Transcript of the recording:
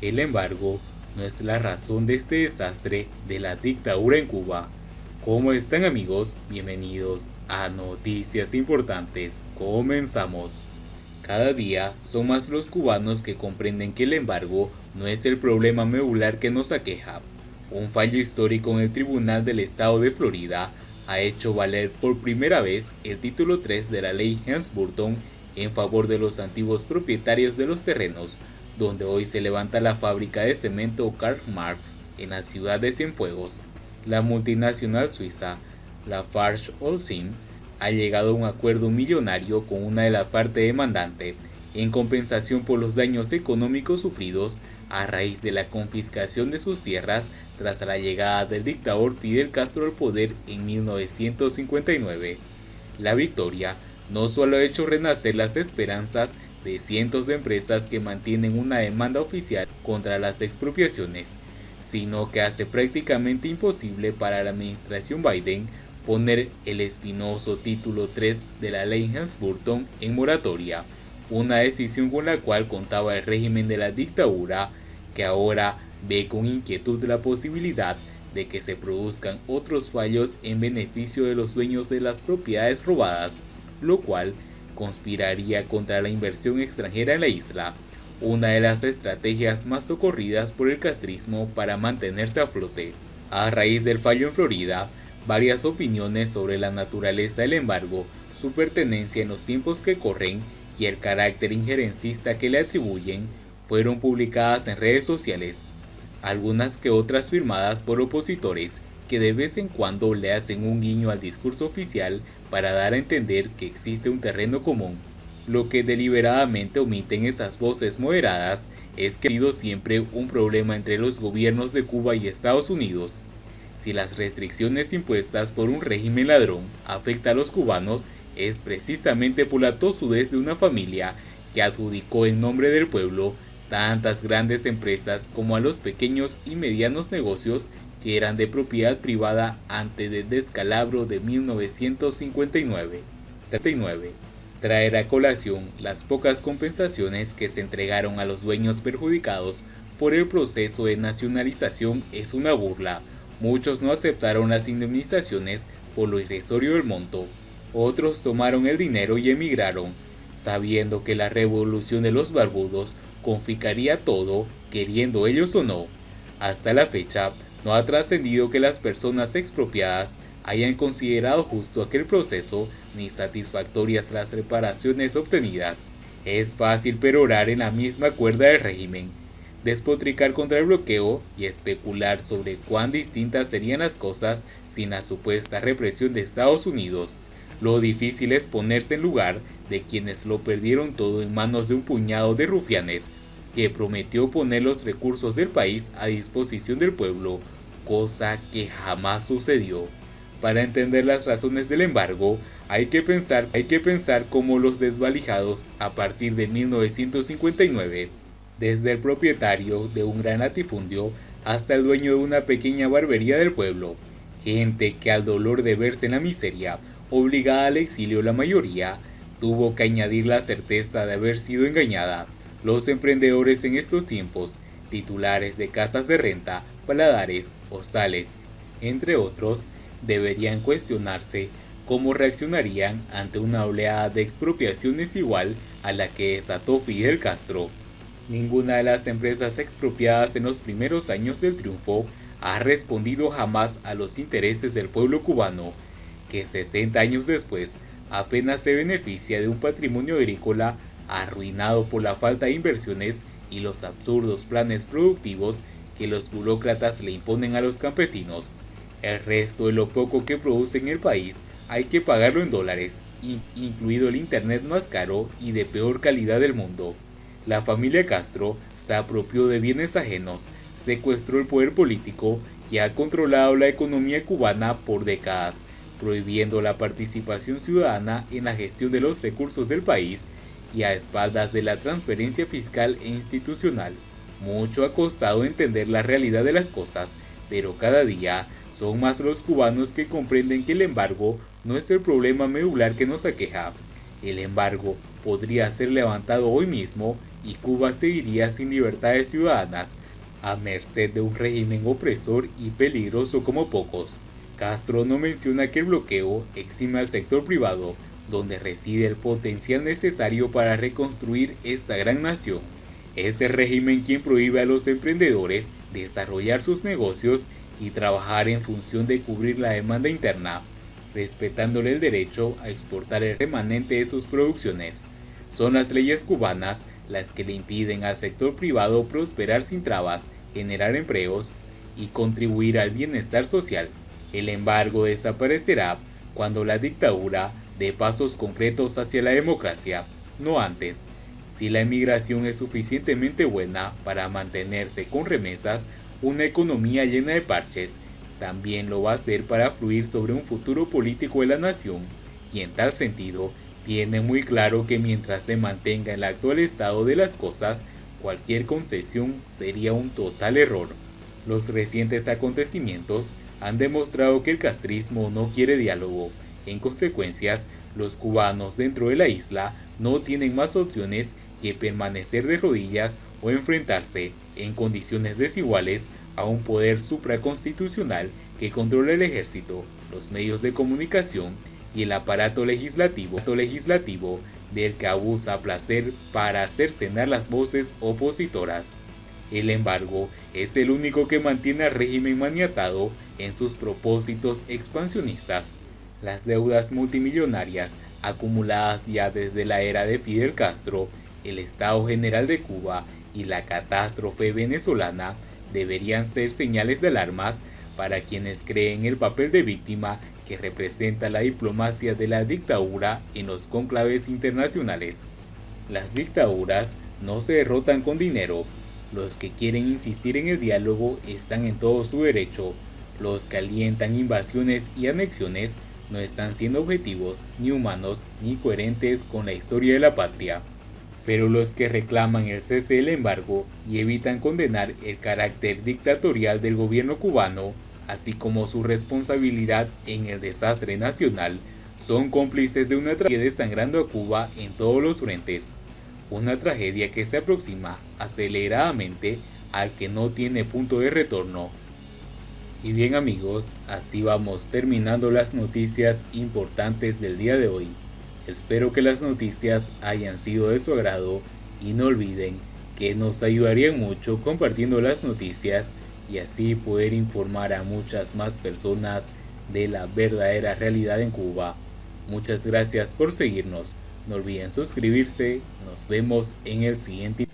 El embargo no es la razón de este desastre de la dictadura en Cuba. ¿Cómo están amigos? Bienvenidos a Noticias Importantes. Comenzamos. Cada día son más los cubanos que comprenden que el embargo no es el problema medular que nos aqueja. Un fallo histórico en el Tribunal del Estado de Florida ha hecho valer por primera vez el título 3 de la ley Helms-Burton en favor de los antiguos propietarios de los terrenos, donde hoy se levanta la fábrica de cemento Karl Marx en la ciudad de Cienfuegos. La multinacional suiza Lafarge-Holcim ha llegado a un acuerdo millonario con una de las partes demandantes en compensación por los daños económicos sufridos a raíz de la confiscación de sus tierras tras la llegada del dictador Fidel Castro al poder en 1959. La victoria no solo ha hecho renacer las esperanzas de cientos de empresas que mantienen una demanda oficial contra las expropiaciones, sino que hace prácticamente imposible para la administración Biden poner el espinoso título 3 de la ley Helms-Burton en moratoria, una decisión con la cual contaba el régimen de la dictadura, que ahora ve con inquietud la posibilidad de que se produzcan otros fallos en beneficio de los dueños de las propiedades robadas, lo cual conspiraría contra la inversión extranjera en la isla, una de las estrategias más socorridas por el castrismo para mantenerse a flote. A raíz del fallo en Florida, varias opiniones sobre la naturaleza del embargo, su pertenencia en los tiempos que corren y el carácter injerencista que le atribuyen fueron publicadas en redes sociales, algunas que otras firmadas por opositores que de vez en cuando le hacen un guiño al discurso oficial para dar a entender que existe un terreno común. Lo que deliberadamente omiten esas voces moderadas es que ha sido siempre un problema entre los gobiernos de Cuba y Estados Unidos. Si las restricciones impuestas por un régimen ladrón afectan a los cubanos, es precisamente por la tosudez de una familia que adjudicó en nombre del pueblo tantas grandes empresas como a los pequeños y medianos negocios que eran de propiedad privada antes del descalabro de 1959. Traer a colación las pocas compensaciones que se entregaron a los dueños perjudicados por el proceso de nacionalización es una burla. Muchos no aceptaron las indemnizaciones por lo irrisorio del monto. Otros tomaron el dinero y emigraron, sabiendo que la revolución de los barbudos confiscaría todo, queriendo ellos o no. Hasta la fecha, no ha trascendido que las personas expropiadas hayan considerado justo aquel proceso ni satisfactorias las reparaciones obtenidas. Es fácil perorar en la misma cuerda del régimen, despotricar contra el bloqueo y especular sobre cuán distintas serían las cosas sin la supuesta represión de Estados Unidos. Lo difícil es ponerse en lugar de quienes lo perdieron todo en manos de un puñado de rufianes que prometió poner los recursos del país a disposición del pueblo, cosa que jamás sucedió. Para entender las razones del embargo, hay que pensar cómo los desvalijados a partir de 1959, desde el propietario de un gran latifundio hasta el dueño de una pequeña barbería del pueblo, gente que al dolor de verse en la miseria, obligada al exilio la mayoría, tuvo que añadir la certeza de haber sido engañada. Los emprendedores en estos tiempos, titulares de casas de renta, paladares, hostales, entre otros, deberían cuestionarse cómo reaccionarían ante una oleada de expropiaciones igual a la que desató Fidel Castro. Ninguna de las empresas expropiadas en los primeros años del triunfo ha respondido jamás a los intereses del pueblo cubano, que 60 años después apenas se beneficia de un patrimonio agrícola arruinado por la falta de inversiones y los absurdos planes productivos que los burócratas le imponen a los campesinos. El resto de lo poco que produce en el país hay que pagarlo en dólares, incluido el internet más caro y de peor calidad del mundo. La familia Castro se apropió de bienes ajenos, secuestró el poder político y ha controlado la economía cubana por décadas, prohibiendo la participación ciudadana en la gestión de los recursos del país y a espaldas de la transferencia fiscal e institucional. Mucho ha costado entender la realidad de las cosas, pero cada día son más los cubanos que comprenden que el embargo no es el problema medular que nos aqueja. El embargo podría ser levantado hoy mismo y Cuba seguiría sin libertades ciudadanas, a merced de un régimen opresor y peligroso como pocos. Castro no menciona que el bloqueo exime al sector privado, donde reside el potencial necesario para reconstruir esta gran nación. Es el régimen quien prohíbe a los emprendedores desarrollar sus negocios y trabajar en función de cubrir la demanda interna, respetándole el derecho a exportar el remanente de sus producciones. Son las leyes cubanas las que le impiden al sector privado prosperar sin trabas, generar empleos y contribuir al bienestar social. El embargo desaparecerá cuando la dictadura dé pasos concretos hacia la democracia, no antes. Si la emigración es suficientemente buena para mantenerse con remesas, una economía llena de parches, también lo va a ser para fluir sobre un futuro político de la nación, y en tal sentido, tiene muy claro que mientras se mantenga el actual estado de las cosas, cualquier concesión sería un total error. Los recientes acontecimientos han demostrado que el castrismo no quiere diálogo. En consecuencia, los cubanos dentro de la isla no tienen más opciones que permanecer de rodillas o enfrentarse, en condiciones desiguales, a un poder supraconstitucional que controla el ejército, los medios de comunicación y el aparato legislativo del que abusa a placer para hacer cenar las voces opositoras. El embargo es el único que mantiene al régimen maniatado en sus propósitos expansionistas. Las deudas multimillonarias acumuladas ya desde la era de Fidel Castro, el estado general de Cuba y la catástrofe venezolana deberían ser señales de alarmas para quienes creen el papel de víctima que representa la diplomacia de la dictadura en los cónclaves internacionales. Las dictaduras no se derrotan con dinero. Los que quieren insistir en el diálogo están en todo su derecho. Los que alientan invasiones y anexiones no están siendo objetivos, ni humanos, ni coherentes con la historia de la patria. Pero los que reclaman el cese del embargo y evitan condenar el carácter dictatorial del gobierno cubano, así como su responsabilidad en el desastre nacional, son cómplices de una tragedia desangrando a Cuba en todos los frentes. Una tragedia que se aproxima aceleradamente al que no tiene punto de retorno. Y bien amigos, así vamos terminando las noticias importantes del día de hoy. Espero que las noticias hayan sido de su agrado y no olviden que nos ayudarían mucho compartiendo las noticias y así poder informar a muchas más personas de la verdadera realidad en Cuba. Muchas gracias por seguirnos. No olviden suscribirse. Nos vemos en el siguiente.